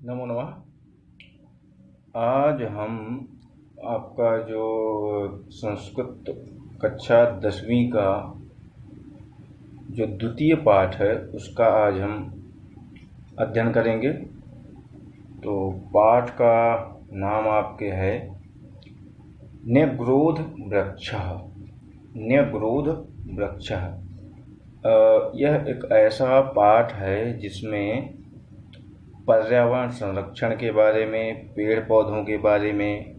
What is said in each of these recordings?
नमो नमः। आज हम आपका जो संस्कृत कक्षा 10वीं का जो द्वितीय पाठ है उसका आज हम अध्ययन करेंगे। तो पाठ का नाम आपके है न्यग्रोध वृक्षः। न्यग्रोध वृक्षः यह एक ऐसा पाठ है जिसमें पर्यावरण संरक्षण के बारे में, पेड़ पौधों के बारे में,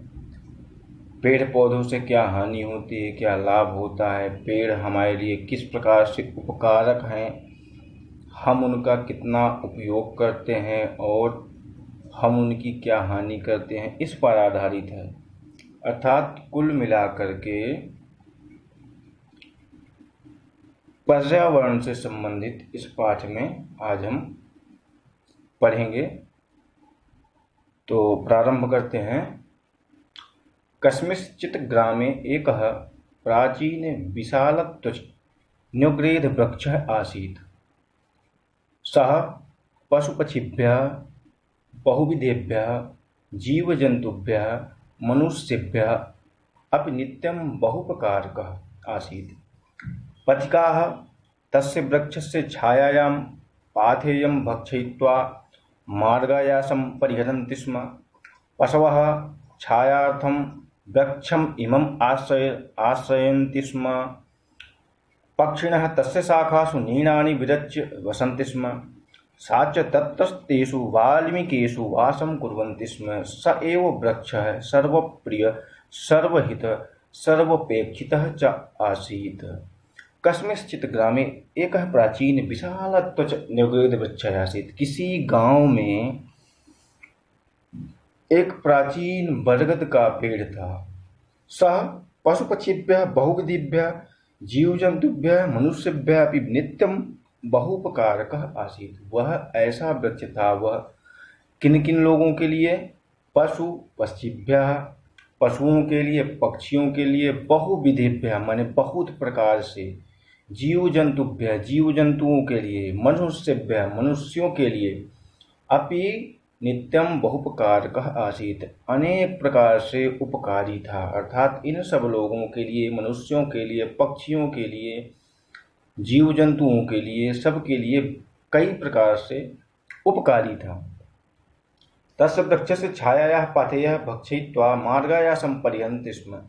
पेड़ पौधों से क्या हानि होती है, क्या लाभ होता है, पेड़ हमारे लिए किस प्रकार से उपकारक हैं, हम उनका कितना उपयोग करते हैं और हम उनकी क्या हानि करते हैं, इस पर आधारित है। अर्थात कुल मिलाकर के पर्यावरण से संबंधित इस पाठ में आज हम पढ़ेंगे। तो प्रारंभ करते हैं। कस्मिंश्चित् ग्रामे एकः प्राचीन विशालत्वच न्यग्रोध वृक्षः आसीत्। सः पशुपक्षिभ्यः बहुविधेभ्यः जीवजन्तुभ्यः मनुष्येभ्यः अपि नित्यं बहुपकारकः आसीत्। पथिकाः तस्य वृक्षस्य छायायां पाथेयं भक्षयित्वा मार्गायासं परिहरन्ति स्म। पशवः छायार्थं वृक्षम् इमम् आश्रयन्ति स्म। पक्षिणः तस्य शाखासु नीडानि विरच्य वसन्ति स्म। सा च ततस्तेषु वाल्मीकेषु वासं कुर्वन्ति स्म। स एव वृक्षः सर्वप्रियः सर्वहितः सर्वपेक्षितः च आसीत्। कस्मिंश्चित् ग्रामे एकः प्राचीन विशालत्वच न्यग्रोध वृक्षः आसीत्। किसी गांव में एक प्राचीन बरगद का पेड़ था। सः पशुपक्षिभ्यः बहुविधेभ्यः जीवजन्तुभ्यः मनुष्येभ्यः अपि नित्यं बहुपकारकः आसीत्। वह ऐसा वृक्ष था, वह किन किन लोगों के लिए? पशु पक्षिभ्यः, पशुओं के लिए, पक्षियों के लिए, बहुविधेभ्यः माने बहुत प्रकार से, जीव जंतुभ्यः जीव जंतुओं के लिए, मनुष्येभ्यः मनुष्यों के लिए, अपि नित्यम बहुपकारकः आसीत्, अनेक प्रकार से उपकारी था। अर्थात इन सब लोगों के लिए, मनुष्यों के लिए, पक्षियों के लिए, जीव जंतुओं के लिए, सबके लिए कई प्रकार से उपकारी था। तस्य वृक्षस्य छायायाः पाथेयः भक्षयित्वा मार्गायासं परिहरन्ति स्म।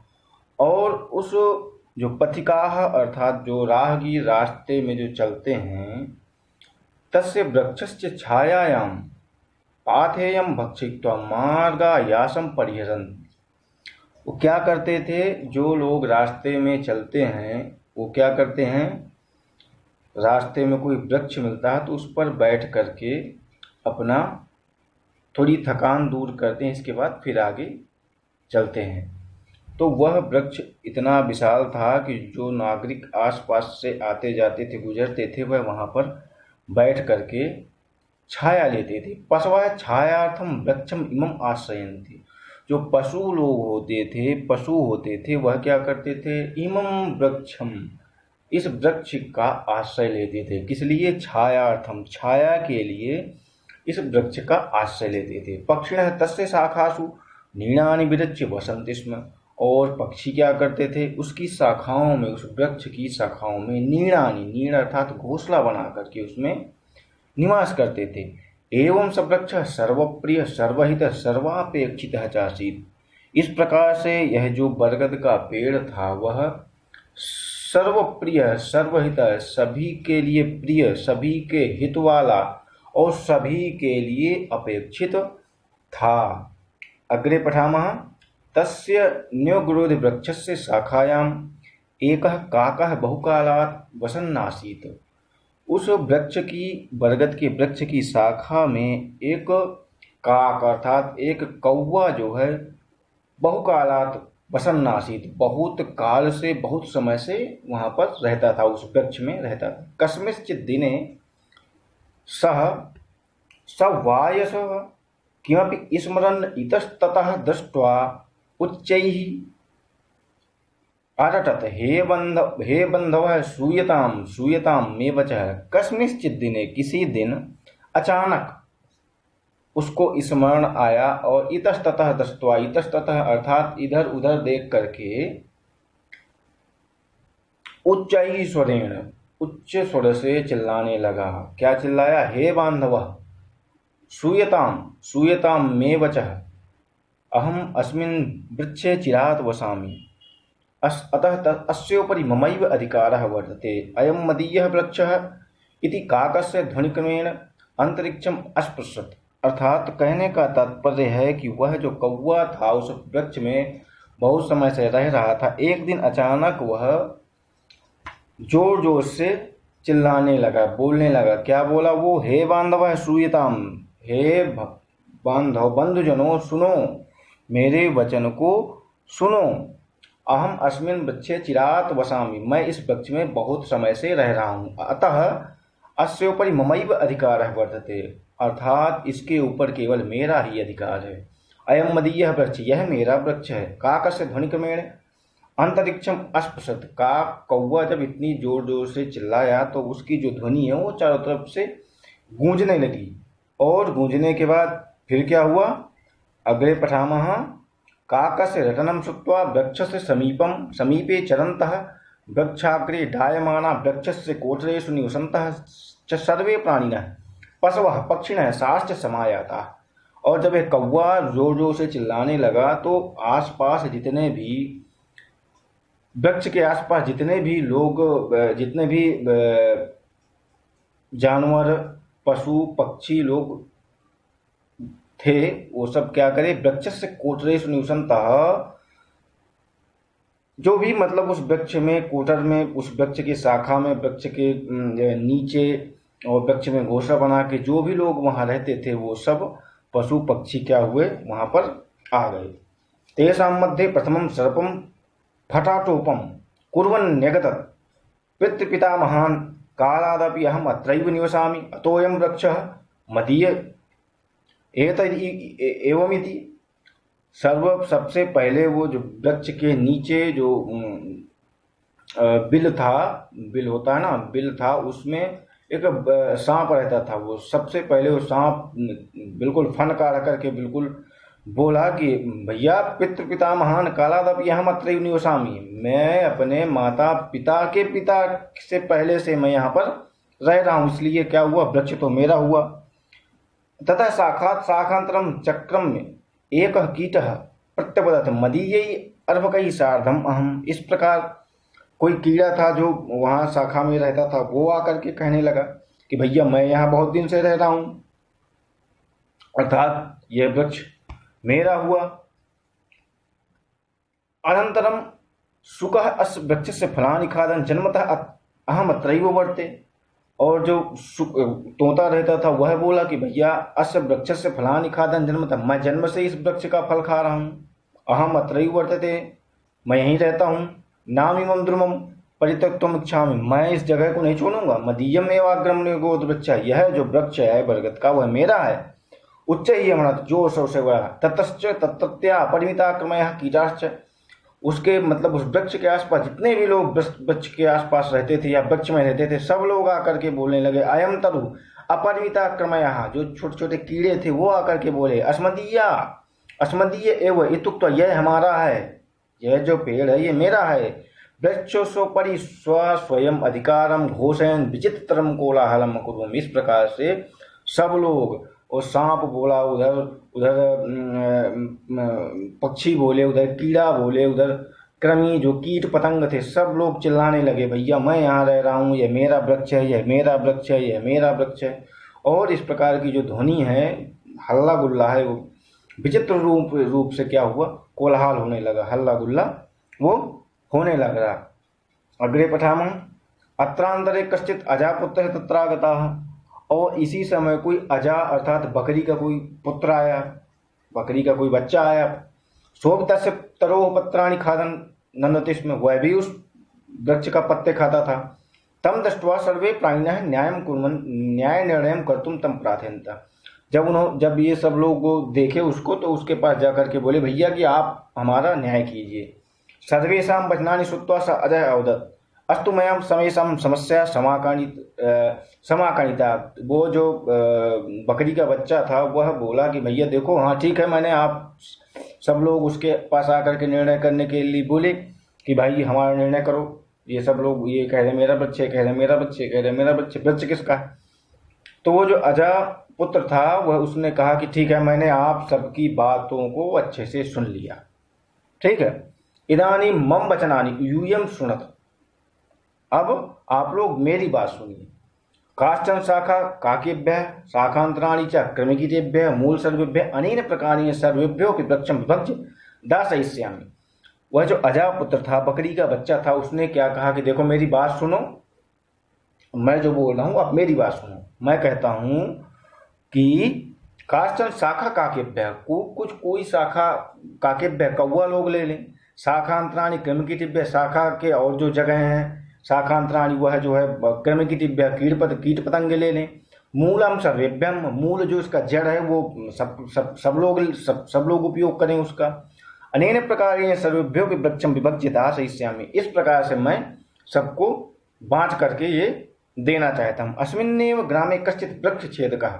और उस जो पथिकाः अर्थात जो राहगीर रास्ते में जो चलते हैं, तस्य वृक्षस्य छायायां पाथेयं भक्षयित्वा मार्गायासं परिहरन्ति। वो क्या करते थे? जो लोग रास्ते में चलते हैं वो क्या करते हैं? रास्ते में कोई वृक्ष मिलता है तो उस पर बैठ करके अपना थोड़ी थकान दूर करते हैं, इसके बाद फिर आगे चलते हैं। तो वह वृक्ष इतना विशाल था कि जो नागरिक आसपास से आते जाते थे, गुजरते थे, वह वहाँ पर बैठ करके छाया लेते थे। पशवः छायार्थम वृक्षम इमम् आश्रयन्ति। जो पशु लोग होते थे, पशु होते थे, वह क्या करते थे? इमम् वृक्षम, इस वृक्ष का आश्रय लेते थे। किस लिए? छायार्थम, छाया के लिए इस वृक्ष का आश्रय लेते थे। पक्षिणः तस्य शाखासु नीडानि विरच्य वसन्ति स्म। और पक्षी क्या करते थे? उसकी शाखाओं में, उस वृक्ष की शाखाओं में नीडानि, नीड अर्थात घोंसला बना करके उसमें निवास करते थे। एवं स वृक्षः सर्वप्रिय सर्वहितः सर्वापेक्षितः च आसीत्। इस प्रकार से यह जो बरगद का पेड़ था वह सर्वप्रिय सर्वहितः, सभी के लिए प्रिय, सभी के हित वाला और सभी के लिए अपेक्षित था। अग्रे पठामः। तस्य न्यग्रोध वृक्षस्य शाखायां एकः काकः बहुकालात् वसन् आसीत्। उस वृक्ष की, बरगद के वृक्ष की शाखा में एक काक अर्थात एक कौवा जो है बहुकालात् वसन् आसीत्, बहुत काल से, बहुत समय से वहाँ पर रहता था, उस वृक्ष में रहता था। कस्मिंश्चित् दिने सः सवायसः किमपि स्मरन् इतस्ततः दृष्ट्वा उच्चैः अरटत, हे बंधवः श्रूयतां श्रूयतां मे वचः। कस्मिंश्चित् दिने, किसी दिन अचानक उसको स्मरण आया और इतस्ततः दृष्ट्वा, इतस्ततः अर्थात इधर उधर देख करके, उच्च स्वरेण, उच्च स्वर से चिल्लाने लगा। क्या चिल्लाया? हे बांधव, श्रूयताम श्रूयताम मे वचः, अहम अस्मिन् वृक्षे चिरात् वसामि, अतः अस्योपरि ममैव अधिकारः वर्तते, अयं मदीयः वृक्षः इति काकस्य ध्वनिक्रमेण अंतरिक्षम अस्पृशत्। अर्थात कहने का तात्पर्य है कि वह जो कौवा था उस वृक्ष में बहुत समय से रह रहा था। एक दिन अचानक वह जोर जोर से चिल्लाने लगा, बोलने लगा। क्या बोला वो? हे बांधव श्रूयताम, हे बांधव, बंधुजनों सुनो, मेरे वचन को सुनो। अहम अस्मिन् वृक्षे चिरात् वसामि, मैं इस वृक्ष में बहुत समय से रह रहा हूँ। अतः अस्योपरि ममैव अधिकारः वर्तते, अर्थात इसके ऊपर केवल मेरा ही अधिकार है। अयम मदीयः वृक्ष, यह मेरा वृक्ष है। काकस्य ध्वनिक्रमेण अंतरिक्षम अस्पृशत्, काक कौवा जब इतनी जोर जोर से चिल्लाया तो उसकी जो ध्वनि है वो चारों तरफ से गूंजने लगी। और गूंजने के बाद फिर क्या हुआ? अग्रे पठामः। काकस्य रटनं श्रुत्वा वृक्षस्य समीपे चरन्तः वृक्षाग्रे डायमाना वृक्षस्य कोटरेषु निवसन्तः च सर्वे प्राणिनः पशवः पक्षिणः साश्च समायाताः। और जब एक कौवा जोर जोर से चिल्लाने लगा तो आसपास जितने भी वृक्ष के आसपास जितने भी लोग, जितने भी जानवर, पशु, पक्षी लोग थे, वो सब क्या करे? वृक्षस्य कोटरेषु निवसन्तः, जो भी मतलब उस वृक्ष में, कोटर में, उस वृक्ष की शाखा में, वृक्ष के नीचे और वृक्ष में घोंसला बना के जो भी लोग वहाँ रहते थे वो सब पशु पक्षी क्या हुए? वहाँ पर आ गए। तेषां मध्ये प्रथमं सर्पं फटाटोपम कुर्वन् न्यगतत्, पितृपितामहान् कालादपि अहम् अत्रैव निवसामि, अतोऽयं वृक्षः मदीय एवमिति। सबसे पहले वो जो वृक्ष के नीचे जो बिल था, बिल होता है ना, बिल था, उसमें एक सांप रहता था। वो सबसे पहले वो सांप बिल्कुल फनकार करके बिल्कुल बोला कि भैया, पितृपितामहान् कालादपि अहम् अत्रैव निवसामि, मैं अपने माता पिता के पिता से पहले से मैं यहाँ पर रह रहा हूँ, इसलिए क्या हुआ? वृक्ष तो मेरा हुआ। तथा शाखांतरम चक्रम में एक कीटः प्रत्यपदत् मदीयै अर्भकैः सार्धम अहम। इस प्रकार कोई कीड़ा था जो वहाँ शाखा में रहता था, वो आकर के कहने लगा कि भैया मैं यहाँ बहुत दिन से रह रहा हूँ, अर्थात यह वृक्ष मेरा हुआ। अनंतरम शुकः अस्य वृक्षस्य फलानि खादन् जन्मतः अहम अत्रैव वर्ते। और जो तोता रहता था वह बोला कि भैया, अस्य वृक्षस्य फलानि खादन् जन्मतः, मैं जन्म से इस वृक्ष का फल खा रहा हूँ। अहम अत्रैव वर्तते, मैं यहीं रहता हूँ। नामिमं द्रुमं परित्यक्तुम् इच्छामि, मैं इस जगह को नहीं छोड़ूंगा। मदीयम् एवाग्रम्यो वृक्षः, यह जो वृक्ष है बरगद का वह मेरा है। उच्च ही अमृत, जो सबसे बड़ा। ततश्च तत्तत्या अपरिमिताक्रमयः कीटाश्च, उसके मतलब उस वृक्ष के आसपास जितने भी लोग वृक्ष के आसपास रहते थे या वृक्ष में रहते थे, सब लोग आकर के बोलने लगे। अयम तरु अपरिमिताक्रमयः, जो छोटे छोटे कीड़े थे वो आकर के बोले अस्मदीया, अस्मदीय एव इत्युक्त्वा, यह हमारा है, यह जो पेड़ है ये मेरा है। वृक्षोपरि स्वयं अधिकारम घोषयन् विचित्रम कोलाहलम कुर्वन्। इस प्रकार से सब लोग, और सांप बोला उधर, उधर पक्षी बोले, उधर कीड़ा बोले, उधर कृमि जो कीट पतंग थे, सब लोग चिल्लाने लगे भैया मैं यहाँ रह रहा हूँ, यह मेरा वृक्ष है, यह मेरा वृक्ष है, यह मेरा वृक्ष है। और इस प्रकार की जो ध्वनि है, हल्ला गुल्ला है, वो विचित्र रूप से क्या हुआ? कोलाहल होने लगा, हल्ला गुल्ला वो होने लग रहा। अग्रे पठामः। अत्रांतरे कश्चित् अजापुत्रः तत्रागतः, और इसी समय कोई अजा अर्थात बकरी का कोई पुत्र आया, बकरी का कोई बच्चा आया। सोऽपि तरोः पत्राणि खादन् नन्दति स्म, वह भी उस वृक्ष का पत्ते खाता था। तम दृष्ट्वा सर्वे प्राणिनः न्यायं कुर्वन् न्याय निर्णयं कर्तुं तं प्रार्थयन्तः। जब ये सब लोग देखे उसको तो उसके पास जाकर के बोले भैया कि आप हमारा न्याय कीजिए। सर्वेषां वचनानि श्रुत्वा स अजः अवदत्, अस्तु मया समेषां समस्या समाकारिता। वो जो बकरी का बच्चा था वह बोला कि भैया देखो, हाँ ठीक है, मैंने आप सब लोग उसके पास आकर के निर्णय करने के लिए बोले कि भाई हमारा निर्णय करो। ये सब लोग ये कह रहे मेरा बच्चे, कह रहे मेरा बच्चे, कह रहे मेरा बच्चे, बच्चे किसका है? तो वो जो अजा पुत्र था वह उसने कहा कि ठीक है, मैंने आप सबकी बातों को अच्छे से सुन लिया, ठीक है। इदानी मम वचनानि यूयम सुनत। अब आप लोग मेरी बात सुनिए। काश्चन शाखा काकेभ्य शाखांतराणि च क्रमिकीतेभ्य मूल सर्वेभ्य अनेन प्रकारेण सर्वेभ्योऽपि वृक्षं विभज्य दासयिष्यामि। वह जो अजा पुत्र था, बकरी का बच्चा था, उसने क्या कहा कि देखो मेरी बात सुनो, मैं जो बोल रहा हूँ आप मेरी बात सुनो। मैं कहता हूँ कि काश्चन शाखा काकेभ्य, कुछ कोई शाखा काकेभ्य कौवा लोग ले लें, शाखांतराणि क्रमिकीतेभ्य शाखा के और जो जगह हैं, शाखांतराणि वह जो है क्रमिकीतेभ्य कीट पतंगे ले लें, मूलम सर्वेभ्यम, मूल जो इसका जड़ है वो सब लोग उपयोग करें उसका। अनेन प्रकारेण सर्वेभ्यो वृक्षं विभज्य दासयिष्यामि। इस प्रकार से मैं सबको बांट करके ये देना चाहता हूँ। अस्मिन्नेव ग्रामे कश्चित् वृक्ष छेदकः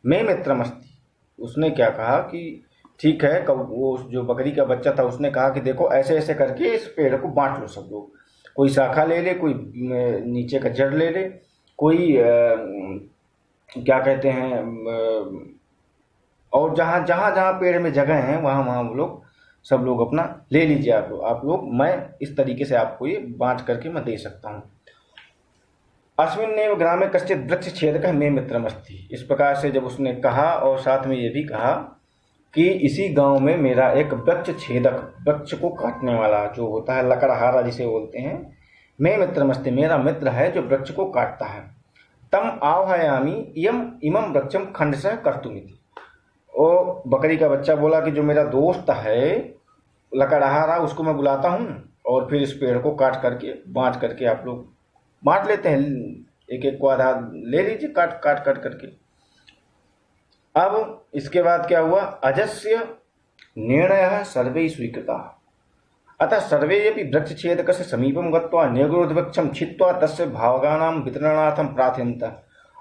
मे मित्रमस्ति। उसने क्या कहा कि ठीक है, वो जो बकरी का बच्चा था उसने कहा कि देखो ऐसे ऐसे करके इस पेड़ को बांट लो सब लोग, कोई शाखा ले ले, कोई नीचे का जड़ ले ले, कोई क्या कहते हैं, और जहाँ जहाँ जहाँ पेड़ में जगह हैं वहाँ वहाँ वो लोग सब लोग अपना ले लीजिए आप लोग। मैं इस तरीके से आपको ये बांट करके मैं दे सकता हूँ। अस्मिन्नेव ग्रामे कश्चित् वृक्ष छेदकः मे मित्रमस्ति। इस प्रकार से जब उसने कहा और साथ में ये भी कहा कि इसी गांव में मेरा एक वृक्ष छेदक, वृक्ष को काटने वाला जो होता है, लकड़हारा जिसे बोलते हैं, मे मित्रमस्ति, मेरा मित्र है जो वृक्ष को काटता है। तम आह्वयामि इमं वृक्षं खंडशः कर्तुमिति। और बकरी का बच्चा बोला कि जो मेरा दोस्त है लकड़हारा, उसको मैं बुलाता हूँ और फिर इस पेड़ को काट करके बांट करके आप लोग बांट लेते हैं, एक एक को आधा ले लीजिए काट काट काट करके। अब इसके बाद क्या हुआ, अजस्य निर्णयः सर्वैः स्वीकृतः। अतः सर्वे अपि वृक्षछेदकस्य समीपं गत्वा निर्गुरुवृक्षं छित्त्वा तस्य भागानां वितरणार्थं प्रार्थयन्तः।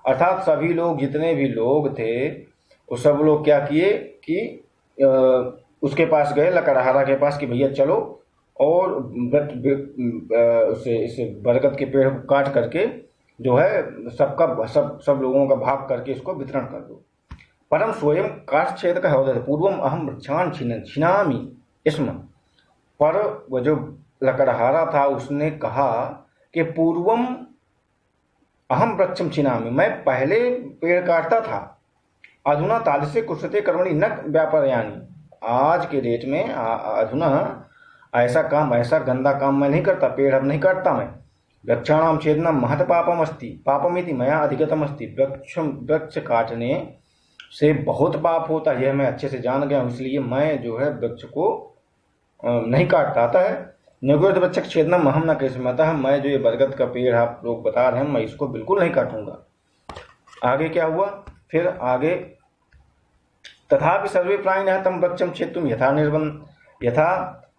अर्थात सभी लोग, जितने भी लोग थे वो सब लोग क्या किए कि उसके पास गए, लकड़हारा के पास, कि भैया चलो और इस बरगद के पेड़ को काट करके जो है सब लोगों का भाग करके इसको वितरण कर दो। परम स्वयं काष्ठछेदकः वदति पूर्वम अहम वृक्षान् छिन्नामि स्म। पर वह जो लकड़हारा था उसने कहा कि पूर्वम अहम वृक्षं छिन्नामि, मैं पहले पेड़ काटता था, अधुना तादृशे कुर्वते कर्मणि न व्यापारयानि। आज के डेट में अधुना ऐसा काम, ऐसा गंदा काम मैं नहीं करता, पेड़ अब नहीं काटता मैं। वृक्षाणां छेदनं महत् पापम अस्ति पापमिति मया अधिगतम अस्ति। वृक्ष काटने से बहुत पाप होता है, यह मैं अच्छे से जान गया हूँ, इसलिए मैं जो है वृक्ष को नहीं काटता। आता है निगुरुद वृक्ष छेदनम अहम न कृष्ण, अतः मैं जो ये बरगद का पेड़ आप लोग बता रहे हैं मैं इसको बिल्कुल नहीं काटूंगा। आगे क्या हुआ फिर आगे, तथापि सर्वे प्राणिनः तं वृक्षं छेत्तुं यथा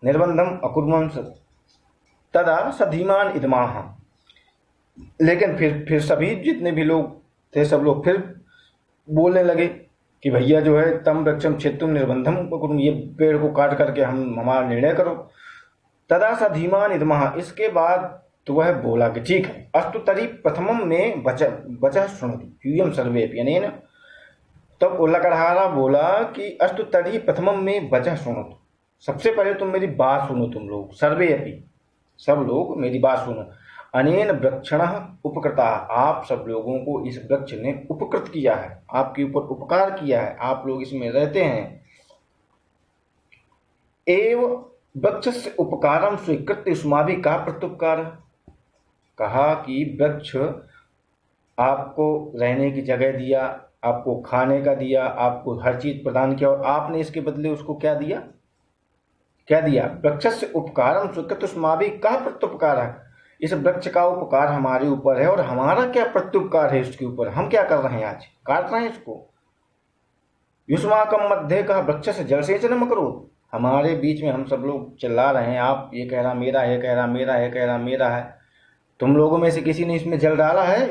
निर्बंधम अकुर्वन् तदा स धीमान इदमाह। लेकिन फिर सभी जितने भी लोग थे सब लोग फिर बोलने लगे कि भैया जो है तम वृक्षम छेत्तुम निर्बंधम अकुर्वन्, ये पेड़ को काट करके हमारा निर्णय करो। तदा स धीमान इदमाह। इसके बाद तो वह बोला कि ठीक है, अस्तु तर्हि प्रथमम में वचः शृणोतु यूयं सर्वेऽपि अनेन। तब वो लकड़हारा बोला कि अस्तु तर्हि प्रथमम में वचः शृणोतु, सबसे पहले तुम मेरी बात सुनो, तुम लोग सर्वेऽपि, सब लोग मेरी बात सुनो। अनेन वृक्षणः उपकृता, आप सब लोगों को इस वृक्ष ने उपकृत किया है, आपके ऊपर उपकार किया है, आप लोग इसमें रहते हैं। एव वृक्षस्य उपकारं स्वीकृत्य युष्माभिः कः प्रत्युपकारः। कहा कि वृक्ष आपको रहने की जगह दिया, आपको खाने का दिया, आपको हर चीज प्रदान किया, और आपने इसके बदले उसको क्या दिया, क्या दिया, वृक्षस्य उपकारं स्वीकृत्य युष्माभिः कः प्रत्युपकारः। इस वृक्ष का उपकार हमारे ऊपर है और हमारा क्या प्रत्युपकार है इसके ऊपर, हम क्या कर रहे हैं, आज काट रहे हैं इसको। युष्माकं मध्ये कः वृक्षस्य जलसेचनम् अकरोत्। हमारे बीच में हम सब लोग चिल्ला रहे हैं, आप ये कह रहा मेरा है, कह रहा मेरा है, कह रहा मेरा है। तुम लोगों में से किसी ने इसमें जल डाला है?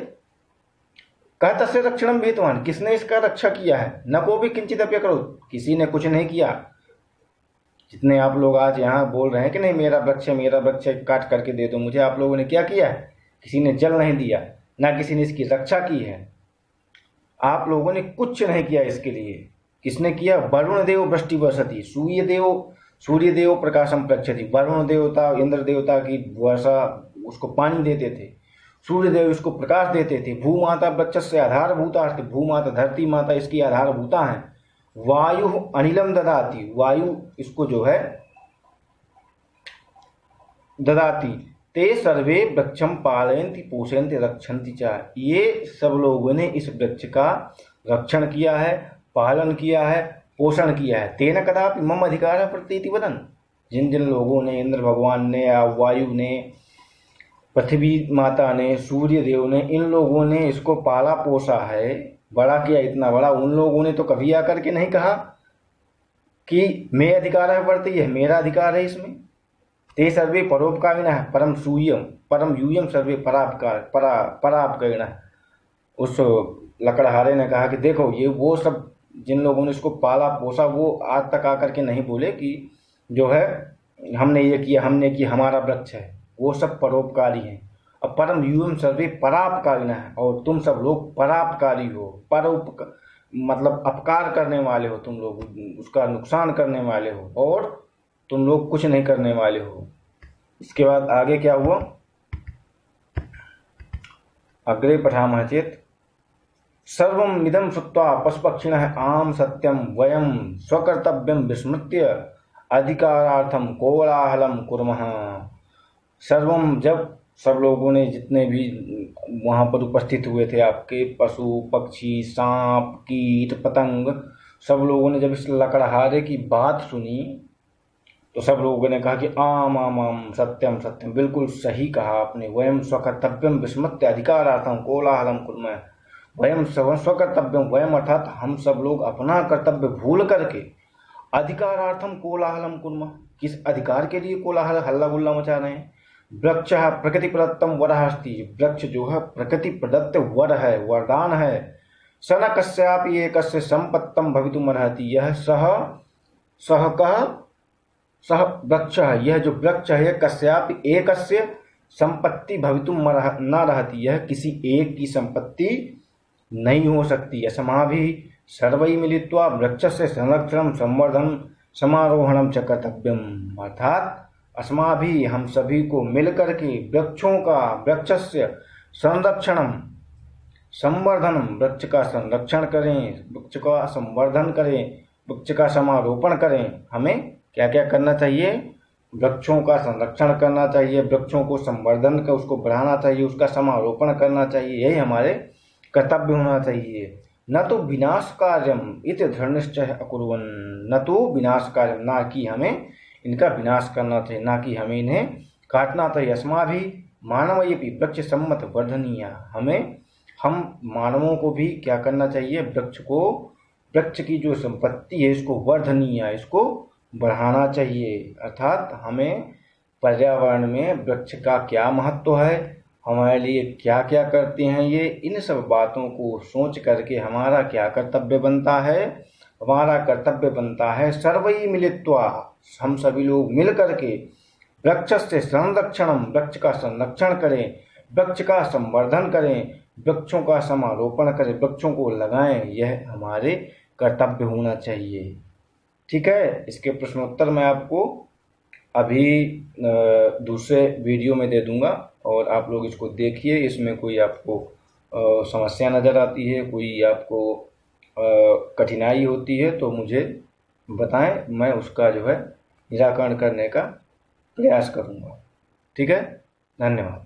कह तस्य रक्षणम विहितवान, किसने इसका रक्षा किया है? न को भी किंचित अप्य करो, किसी ने कुछ नहीं किया। जितने आप लोग आज यहाँ बोल रहे हैं कि नहीं मेरा वृक्ष है, मेरा वृक्ष है, काट करके दे दो मुझे, आप लोगों ने क्या किया है? किसी ने जल नहीं दिया, ना किसी ने इसकी रक्षा की है। आप लोगों ने कुछ नहीं किया इसके लिए। किसने किया? वरुण देव वृष्टि वर्षति, सूर्य देव प्रकाशम प्रक्षति। वरुण देवता, इंद्र देवता की वर्षा, उसको पानी देते थे। सूर्य देव इसको प्रकाश देते थे। भूमाता वृक्ष से आधारभूता, भूमाता धरती माता इसकी आधारभूता है। वायु अनिलम ददाती, वायु इसको जो है ददाती। ते सर्वे वृक्षम पालयन्ति पोषयन्ति रक्षन्ति च, ये सब लोगों ने इस वृक्ष का रक्षण किया है, पालन किया है, पोषण किया है। तेन कदापि मम अधिकार प्रतीति वदन, जिन जिन लोगों ने, इंद्र भगवान ने या वायु ने, पृथ्वी माता ने, सूर्य देव ने, इन लोगों ने इसको पाला पोसा है, बड़ा किया, इतना बड़ा, उन लोगों ने तो कभी आकर के नहीं कहा कि मैं अधिकार है वर्ती है, मेरा अधिकार है इसमें। ते सर्वे परोपकारिणः परम यूयम सर्वे परापकारिणः। उस लकड़हारे ने कहा कि देखो ये वो सब जिन लोगों ने इसको पाला पोसा, वो आज तक आकर के नहीं बोले कि जो है हमने ये किया, हमने किया, हमारा वृक्ष है। वो सब परोपकारी हैं। अब परम यूयम सर्वे परापकारिणः है, और तुम सब लोग परापकारी हो। मतलब अपकार करने वाले हो तुम लोग, उसका नुकसान करने वाले हो, और तुम लोग कुछ नहीं करने वाले हो। इसके बाद आगे क्या हुआ? अग्रे पठामः चेत् सर्वं मिदं श्रुत्वा पशुपक्षिणः आम सत्यम वयं स्वकर्तव्यं विस्मृत्य अधिकारार्थम कोलाहलम कुर्मः। सर्वम, जब सब लोगों ने, जितने भी वहाँ पर उपस्थित हुए थे आपके, पशु पक्षी सांप कीट पतंग, सब लोगों ने जब इस लकड़हारे की बात सुनी तो सब लोगों ने कहा कि आम आम आम सत्यम सत्यम, बिल्कुल सही कहा आपने। वयम स्वकर्तव्यम विस्मृत्य अधिकारार्थम कोलाहलम कुर्मः। वयम स्वकर्तव्यम, वयम अर्थात हम सब लोग अपना कर्तव्य भूल करके अधिकारार्थम कोलाहलम कुर्मः, किस अधिकार के लिए कोलाहल हल्ला गुल्ला मचा रहे हैं? वृक्ष प्रकृति प्रदत्तम वरः अस्ति, वृक्ष जो है प्रकृति प्रदत्त वर है, वरदान है। स न कस्यापि एकस्य संपत्तम भवितुम अर्हति, यह सह वृक्ष है, यह जो वृक्ष है कस्यापि एकस्य संपत्ति भवितुम न रहती, यह किसी एक की संपत्ति नहीं हो सकती। अस्माभिः सर्वैः मिलित्वा वृक्षस्य संरक्षणं संवर्धनं समारोहणं च कर्तव्यम्, अर्थात अस्माभिः हम सभी को मिलकर के वृक्षस्य संरक्षणम संवर्धनम, वृक्ष का संरक्षण करें, वृक्ष का संवर्धन करें, वृक्ष का समारोपण करें। हमें क्या क्या करना चाहिए? वृक्षों का संरक्षण करना चाहिए, वृक्षों को संवर्धन कर उसको बढ़ाना चाहिए, उसका समारोपण करना चाहिए, यही हमारे कर्तव्य होना चाहिए। न तो विनाश कार्यम इति दृढ़ निश्चय अकुर्वन्, न तो विनाश कार्यम, ना कि हमें इनका विनाश करना चाहिए, ना कि हमें इन्हें काटना चाहिए। अस्माभिः मानवयपि वृक्ष सम्मत वर्धनीय, हम मानवों को भी क्या करना चाहिए? वृक्ष की जो संपत्ति है इसको वर्धनीय, इसको बढ़ाना चाहिए। अर्थात हमें पर्यावरण में वृक्ष का क्या महत्व है, हमारे लिए क्या क्या करते हैं ये, इन सब बातों को सोच करके हमारा क्या कर्तव्य बनता है? हमारा कर्तव्य बनता है सर्वैः मिलित्वा, हम सभी लोग मिल करके वृक्षस्य संरक्षणम, वृक्ष का संरक्षण करें, वृक्ष का संवर्धन करें, वृक्षों का समारोपण करें, वृक्षों को लगाएं, यह हमारे कर्तव्य होना चाहिए। ठीक है, इसके प्रश्नोत्तर मैं आपको अभी दूसरे वीडियो में दे दूंगा, और आप लोग इसको देखिए। इसमें कोई आपको समस्या नज़र आती है, कोई आपको कठिनाई होती है तो मुझे बताएं, मैं उसका जो है निराकरण करने का प्रयास करूंगा। ठीक है, धन्यवाद।